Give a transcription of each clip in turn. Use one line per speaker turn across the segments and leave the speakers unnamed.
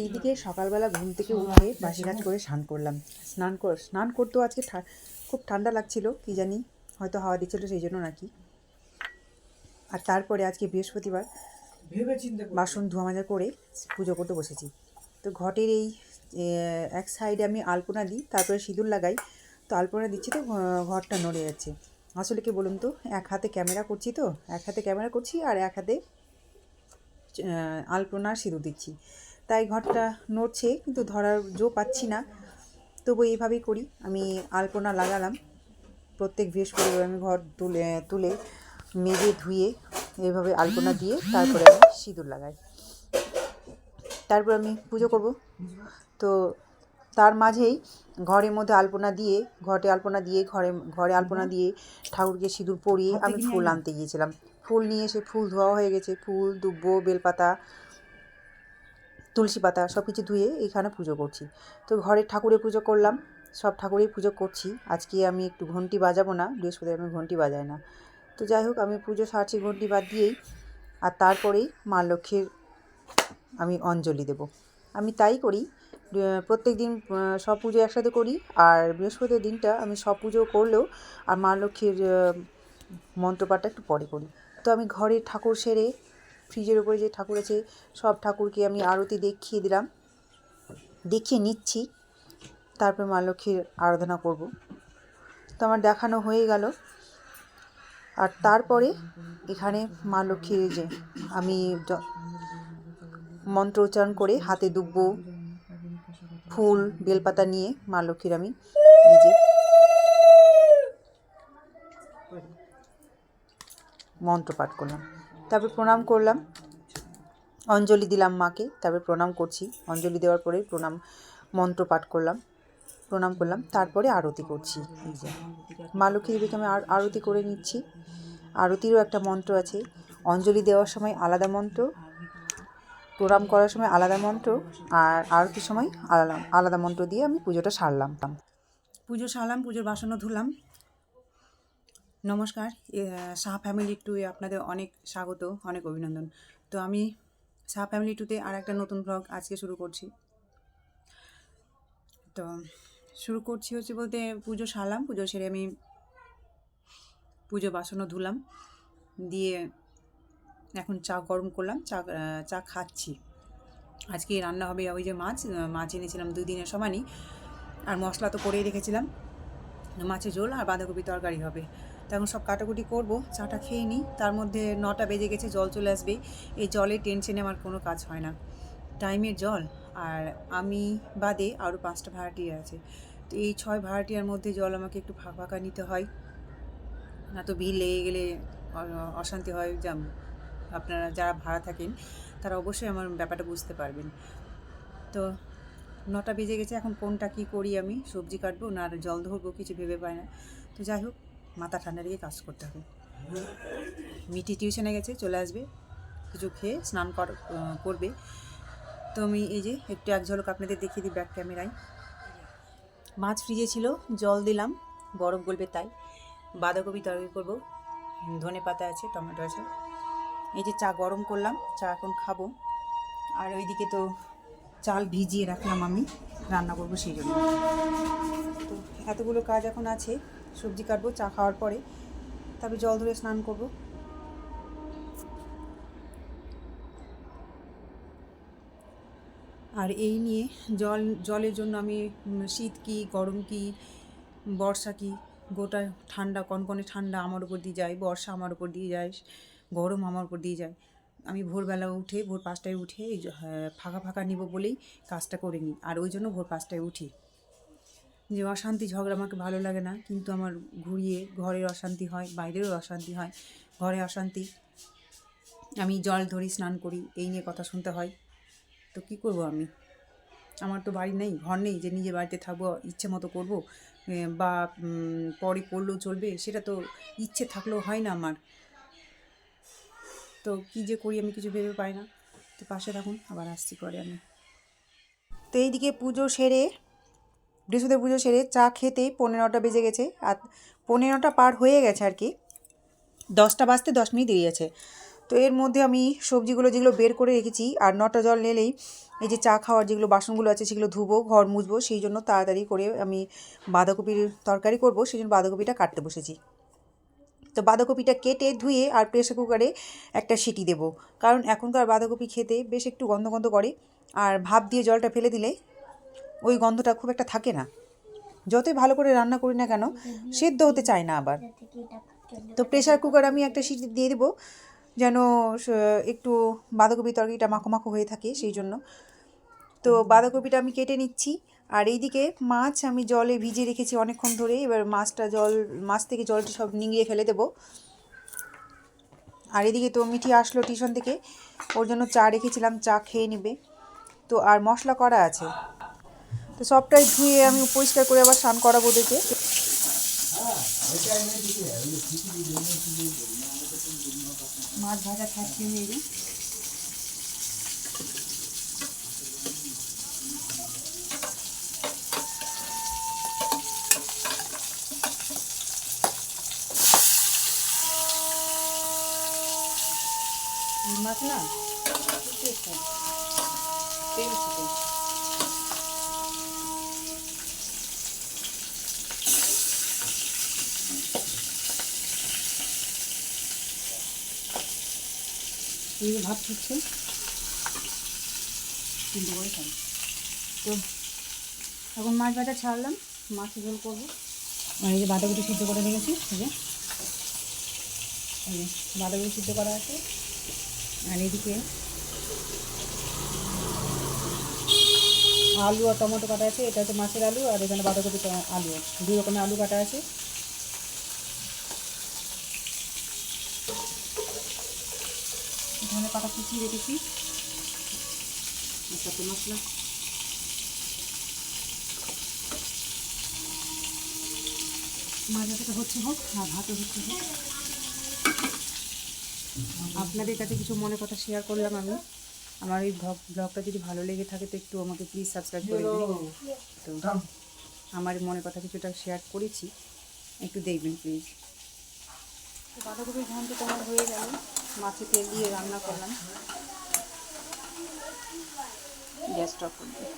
এইদিকে সকালবেলা ঘুম থেকে উঠে বাসি কাজ করে স্নান করতেও আজকে খুব ঠান্ডা লাগছিল, কি জানি হয়তো হাওয়া দিচ্ছিল সেই জন্য নাকি। আর তারপরে আজকে বৃহস্পতিবার বাসন ধোয়া মাজা করে পুজো করতে বসেছি। তো ঘটের এই এক সাইডে আমি আলপনা দিই, তারপরে সিঁদুর লাগাই। তো আলপনা দিচ্ছি তো ঘরটা নড়ে যাচ্ছে। আসলে কি বলুন তো, এক হাতে ক্যামেরা করছি আর এক হাতে আলপনা সিঁদুর দিচ্ছি, তাই ঘরটা নড়ছে, কিন্তু ধরার জো পাচ্ছি না। তবু এইভাবেই করি। আমি আলপনা লাগালাম প্রত্যেক বৃহস্পতিবার। আমি ঘর তুলে মেজে ধুয়ে এইভাবে আলপনা দিয়ে তারপরে আমি সিঁদুর লাগাই, তারপর আমি পুজো করব। তো তার মাঝেই ঘরের মধ্যে ঘরে আলপনা দিয়ে ঠাকুরকে সিঁদুর পরিয়ে আমি ফুল আনতে গিয়েছিলাম। ফুল নিয়ে এসে ফুল ধোয়া হয়ে গেছে, ফুল, দুব্বো, বেলপাতা, তুলসী পাতা সব কিছু ধুয়ে এখানে পুজো করছি। তো ঘরের ঠাকুরের পুজো করলাম, সব ঠাকুরের পুজো করছি। আজকে আমি একটু ঘন্টি বাজাবো না, বৃহস্পতিবার আমি ঘন্টি বাজাই না। তো যাই হোক, আমি পুজো সারছি ঘন্টি বাদ দিয়েই। আর তারপরেই মা লক্ষ্মীর আমি অঞ্জলি দেব। আমি তাই করি, প্রত্যেক দিন সব পুজো একসাথে করি। আর বৃহস্পতিবার দিনটা আমি সব পুজো করলেও আর মা লক্ষ্মীর মন্ত্রপাঠটা একটু পরে করি। তো আমি ঘরে ঠাকুর সেরে ফ্রিজের উপরে যে ঠাকুর আছে সব ঠাকুরকে আমি আরতি দেখিয়ে নিচ্ছি, তারপর মা লক্ষ্মীর আরাধনা করব। তো আমার দেখানো হয়ে গেল। আর তারপরে এখানে মা লক্ষ্মীর যে আমি মন্ত্র উচ্চারণ করে হাতে দুব্বো, ফুল, বেলপাতা নিয়ে মা লক্ষ্মীর আমি নিজে মন্ত্র পাঠ করলাম, তারপর প্রণাম করলাম, অঞ্জলি দিলাম মাকে, তারপর প্রণাম করছি। অঞ্জলি দেওয়ার পরে মন্ত্র পাঠ করলাম, প্রণাম করলাম, তারপরে আরতি করছি। এই যে মা লক্ষ্মী দেবীকে আমি আরতি করে নিচ্ছি। আরতিরও একটা মন্ত্র আছে, অঞ্জলি দেওয়ার সময় আলাদা মন্ত্র, প্রণাম করার সময় আলাদা মন্ত্র, আর আরতির সময় আলাদা মন্ত্র দিয়ে আমি পুজোটা সারলাম। পুজোর বাসনও ধুলাম। নমস্কার, শাহ ফ্যামিলি টুয়ে আপনাদের অনেক স্বাগত, অনেক অভিনন্দন। তো আমি শাহ ফ্যামিলি টুতে আর একটা নতুন ব্লগ আজকে শুরু করছি। তো শুরু করছি বলতে, পুজো সারলাম, পুজো সেরে আমি পুজো বাসনও ধুলাম, দিয়ে এখন চা গরম করলাম, চা খাচ্ছি। আজকে রান্না হবে ওই যে মাছ এনেছিলাম 2 দিনের সমানই, আর মশলা তো করেই রেখেছিলাম, মাছের ঝোল আর বাঁধাকপি তরকারি হবে। তো এখন সব কাটাকুটি করবো, চাটা খেয়ে নিই। তার মধ্যে 9টা বেজে গেছে, জল চলে আসবে। এই জলের টেনশনে আমার কোনো কাজ হয় না, টাইমের জল। আর আমি বাদে আরও 5টা ভাড়াটিয়া আছে। তো এই 6 ভাড়াটিয়ার মধ্যে জল আমাকে একটু ফাঁকা নিতে হয়, না তো ভিড় লেগে গেলে অশান্তি হয়। আপনারা যারা ভাড়া থাকেন তারা অবশ্যই আমার ব্যাপারটা বুঝতে পারবেন। তো 9টা বেজে গেছে, এখন কোনটা কী করি, আমি সবজি কাটবো না আর জল ধরবো, কিছু ভেবে পাই না। তো যাই হোক, মাথা ঠান্ডা রেখে কাজ করতে হবে। মিটি টিউশনে গেছে, চলে আসবে, কিছু খেয়ে স্নান করবে। তো আমি এই যে একটু এক ঝলক আপনাদের দেখিয়ে দিই ব্যাক ক্যামেরায়। মাছ ফ্রিজে ছিল, জল দিলাম, বরফ গলবে তাই। বাঁধাকপি তরকারি করবো, ধনে পাতা আছে, টমেটো আছে। এই যে চা গরম করলাম, চা এখন খাবো। আর ওইদিকে তো চাল ভিজিয়ে রাখলাম, আমি রান্না করবো সেই জন্য। তো এতগুলো কাজ এখন আছে, সবজি কাটবো চা খাওয়ার পরে, তারপর জল ধরে স্নান করব। আর এই নিয়ে জলের জন্য আমি শীত কি গরম কি বর্ষা কি, গোটা ঠান্ডা, কনকনে ঠান্ডা আমার উপর দিয়ে যায়, বর্ষা আমার উপর দিয়ে যায়, গরম আমার উপর দিয়ে যায়। আমি ভোর 5টায় উঠে ফাঁকা নিব বলেই কাজটা করে নিই। আর ওই জন্য ভোর 5টায় উঠি। যে অশান্তি ঝগড়া আমাকে ভালো লাগে না, কিন্তু আমার ঘুরিয়ে ঘরের অশান্তি হয়, বাইরেরও অশান্তি হয়। ঘরে অশান্তি, আমি জল ধরি, স্নান করি, এই নিয়ে কথা শুনতে হয়। তো কী করব আমি, আমার তো বাড়ি নেই, ঘর নেই যে নিজের বাড়িতে থাকবো, ইচ্ছে মতো করবো, বা পরে করলেও চলবে, সেটা তো ইচ্ছে থাকলেও হয় না আমার। তো কী যে করি আমি কিছু ভেবে পাই না। তো পাশে থাকুন, আবার আসছি পরে আমি। তো এইদিকে বৃহস্পতিবার পুজো সেরে চা খেতেই 9:15 বেজে গেছে, আর 9:15 পার হয়ে গেছে আর কি, 10টা বাজতে 10 মিনিট দেরি আছে। তো তো এর মধ্যে আমি সবজিগুলো যেগুলো বের করে রেখেছি, আর 9টা জল নিলেই এই যে চা খাওয়ার যেগুলো বাসনগুলো আছে সেগুলো ধুবো, ঘর মুছবো, সেই জন্য তাড়াতাড়ি করে আমি বাঁধাকপির তরকারি করব, সেই জন্য বাঁধাকপিটা কাটতে বসেছি। তো বাঁধাকপিটা কেটে ধুয়ে আর প্রেসার কুকারে একটা সিটি দেবো, কারণ এখনকার বাঁধাকপি খেতে বেশ একটু গন্ধ গন্ধ করে, আর ভাপ দিয়ে জলটা ফেলে দিলে ওই গন্ধটা খুব একটা থাকে না। যতই ভালো করে রান্না করি না কেন সেদ্ধ হতে চায় না আবার। তো প্রেসার কুকার আমি একটা সিটি দিয়ে দেবো, যেন একটু বাঁধাকপির তরকারিটা মাখো মাখো হয়ে থাকে, সেই জন্য। তো বাঁধাকপিটা আমি কেটে নিচ্ছি, আর এইদিকে মাছ আমি জলে ভিজিয়ে রেখেছি অনেকক্ষণ ধরে। এবার মাছ থেকে জলটা সব নিংড়িয়ে ফেলে দেবো। আর এদিকে তো মিঠি আসলো টিউশন থেকে, ওর জন্য চা রেখেছিলাম, চা খেয়ে নেবে। তো আর মশলা করা আছে, তো সবটাই ধুয়ে আমি পরিষ্কার করে আবার স্নান করাবো ওদেরকে। মাছ ভাজা খাচ্ছি মেরে। মাছ না তেল ছিল। ভাত হচ্ছে কিন্তু করে খাই। তো এখন মাছ ভাজা ছাড়লাম, মাছ ঝোল করবো। আর এই যে বাঁধাকপি সিদ্ধ করে রেখেছি, এই যে বাঁধাকপি সিদ্ধ করা আছে। আর এদিকে আলু আর টমেটো কাটা আছে, এটা হচ্ছে মাছের আলু, আর এখানে বাঁধাকপি আলু, 2 রকমের আলু কাটা আছে। এখানে পাতা কুচিয়ে রেখেছি, সাথে মশলা। মাছ ভাজাটা হচ্ছে হোক আর ভাতও হচ্ছে হোক। আপনাদের কাছে কিছু মনে কথা শেয়ার করলাম আমি। আমার এই ব্লগটা যদি ভালো লেগে থাকে তো একটু আমাকে প্লিজ সাবস্ক্রাইব করে দিন। তো আমার মনে কথা কিছুটা শেয়ার করেছি, একটু দেখবেন প্লিজ। তো বাঁধাকপির ঘন্ট তোমার হয়ে গেল, মাছে তেল দিয়ে রান্না করলাম। গ্যাসটা অফ করে দিই।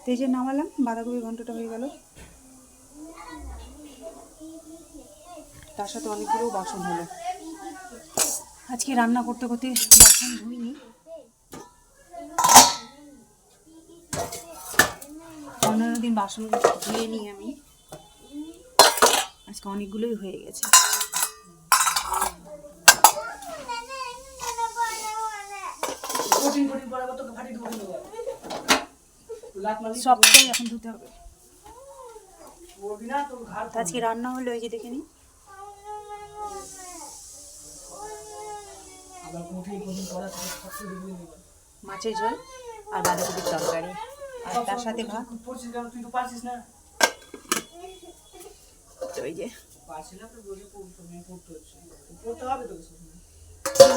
তেজে নামালাম, বাঁধাকপির ঘন্টটা হয়ে গেল। তার সাথে অনেকগুলো বাসন হলো। আজকে রান্না করতে করতে বাসন ধুইনি, 15 দিন বাসন ধুয়ে নিই আমি, আজকে অনেকগুলোই হয়ে গেছে। সবটাই এখন ধুতে হবে। আজকে রান্না হলো এই যে দেখে নিই, মাছের ঝোল আর বাঁধাকপির তরকারি, আর তার সাথে ভাত। তো এই যে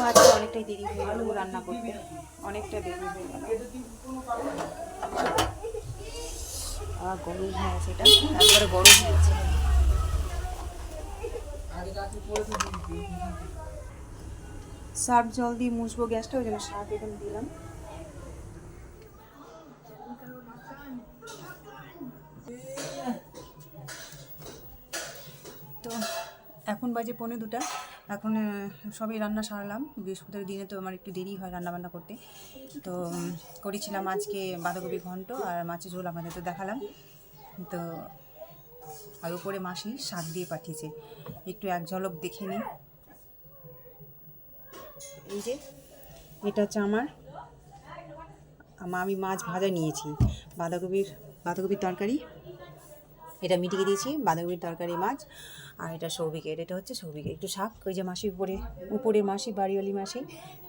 আজকে অনেকটাই দেরি হয়ে গেল রান্না করতে, অনেকটা দেরি হয়ে গেল। আর গরম হয়ে আছে, এটা একবারে গরম হয়ে আছে। সার্ফ জল দিয়ে মুছবো গ্যাসটা, ওই জন্য সার্ফ এখানে দিলাম। তো এখন বাজে 1:45। এখন সবই রান্না সারলাম। বৃহস্পতিবার দিনে তো আমার একটু দেরি হয় রান্নাবান্না করতে। তো করেছিলাম আজকে বাঁধাকপি ঘন্ট আর মাছের ঝোল, আমাদের তো দেখালাম। তো আর উপরে মাসি শাক দিয়ে পাঠিয়েছে, একটু এক ঝলক দেখে নিই। এই যে এটা হচ্ছে আমি মাছ ভাজা নিয়েছি, বাঁধাকপির তরকারি, এটা মিটিয়ে দিয়েছি, বাঁধাকপির তরকারি মাছ। আর এটা সৌভিকের, এটা হচ্ছে সৌভিকের একটু শাক। ওই যে মাসি উপরে মাসি, বাড়িওয়ালি মাসি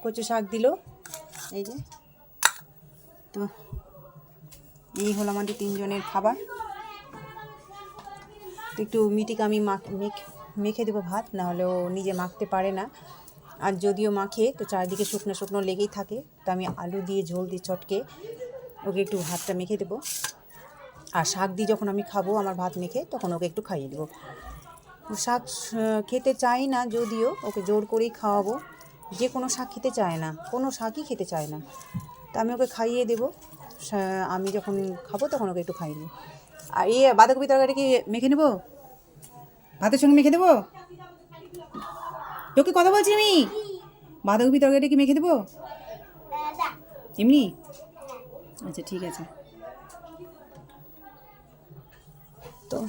কচু শাক দিল, এই যে। তো এই হলো আমাদের 3 জনের খাবার। তো একটু মিটিকে আমি মেখে দেবো ভাত, নাহলে ও নিজে মাখতে পারে না। আর যদিও মাখে তো চারিদিকে শুকনো শুকনো লেগেই থাকে। তো আমি আলু দিয়ে ঝোল দিয়ে চটকে ওকে একটু ভাতটা মেখে দেবো, আর শাক দিয়ে যখন আমি খাবো আমার ভাত মেখে, তখন ওকে একটু খাইয়ে দেবো। ও শাক খেতে চায় না, যদিও ওকে জোর করেই খাওয়াবো। যে কোনো শাক খেতে চায় না, কোনো শাকই খেতে চায় না। তা আমি ওকে খাইয়ে দেবো, আমি যখন খাবো তখন ওকে একটু খাইয়ে দেবো। আর বাঁধাকপি তরকারি কি মেখে নেবো, ভাতের সঙ্গে মেখে দেবো? তোকে কথা বলছি আমি। বাঁধাকপি তরকারিটা কি মেখে দেবো এমনি? আচ্ছা ঠিক আছে। তো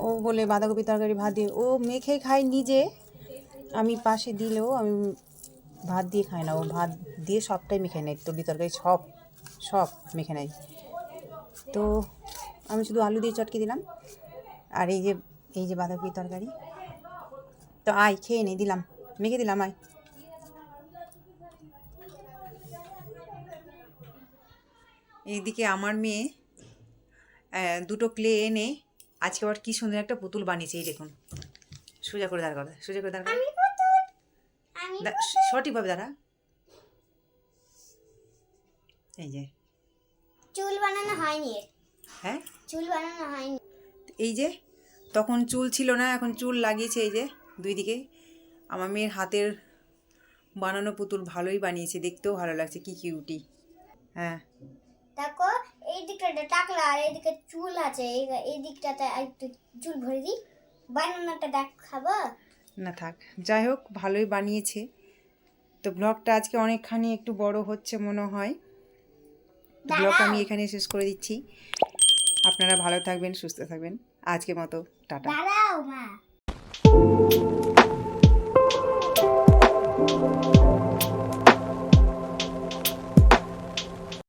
ও বলে বাঁধাকপি তরকারি ভাত দিয়ে, ও মেখে খায় নিজে, আমি পাশে দিলেও আমি ভাত দিয়ে খাই না। ও ভাত দিয়ে সবটাই মেখে নেয়, তরকারি তরকারি সব সব মেখে নেয়। তো আমি শুধু আলু দিয়ে চটকে দিলাম। আর এই যে বাঁধাকপি তরকারি, তো আয় খেয়ে নে, দিলাম, মেখে দিলাম, আয়। এইদিকে আমার মেয়ে দুটো ক্লে এনে আজকে আবার কি সুন্দর একটা পুতুল বানিয়েছে। এই দেখুন, সোজা করে দাঁড় করা, সোজা করে দাঁড় করা, সঠিকভাবে দাঁড়া। এই যে
চুল বানানো হয়নি।
হ্যাঁ,
চুল বানানো হয়নি।
এই যে তখন চুল ছিল না, এখন চুল লাগিয়েছে। এই যে দুই দিকে আমার মেয়ের হাতের বানানো পুতুল ভালোই বানিয়েছে, দেখতেও ভালো লাগছে, কি কিউটি। হ্যাঁ,
দেখো এই দিকটা টাকলা আর এইদিকে চুল আছে, এই দিকটাতে একটু চুল ভরে দিই। বানানোটা দেখাবো
না থাক, যাই হোক ভালোই বানিয়েছে। তো ব্লগটা আজকে অনেকখানি একটু বড় হচ্ছে মনে হয়। ব্লগটা আমি এখানে শেষ করে দিচ্ছি। আপনারা ভালো থাকবেন, সুস্থ থাকবেন। আজকের মতো টাটা।
দাঁড়াও মা।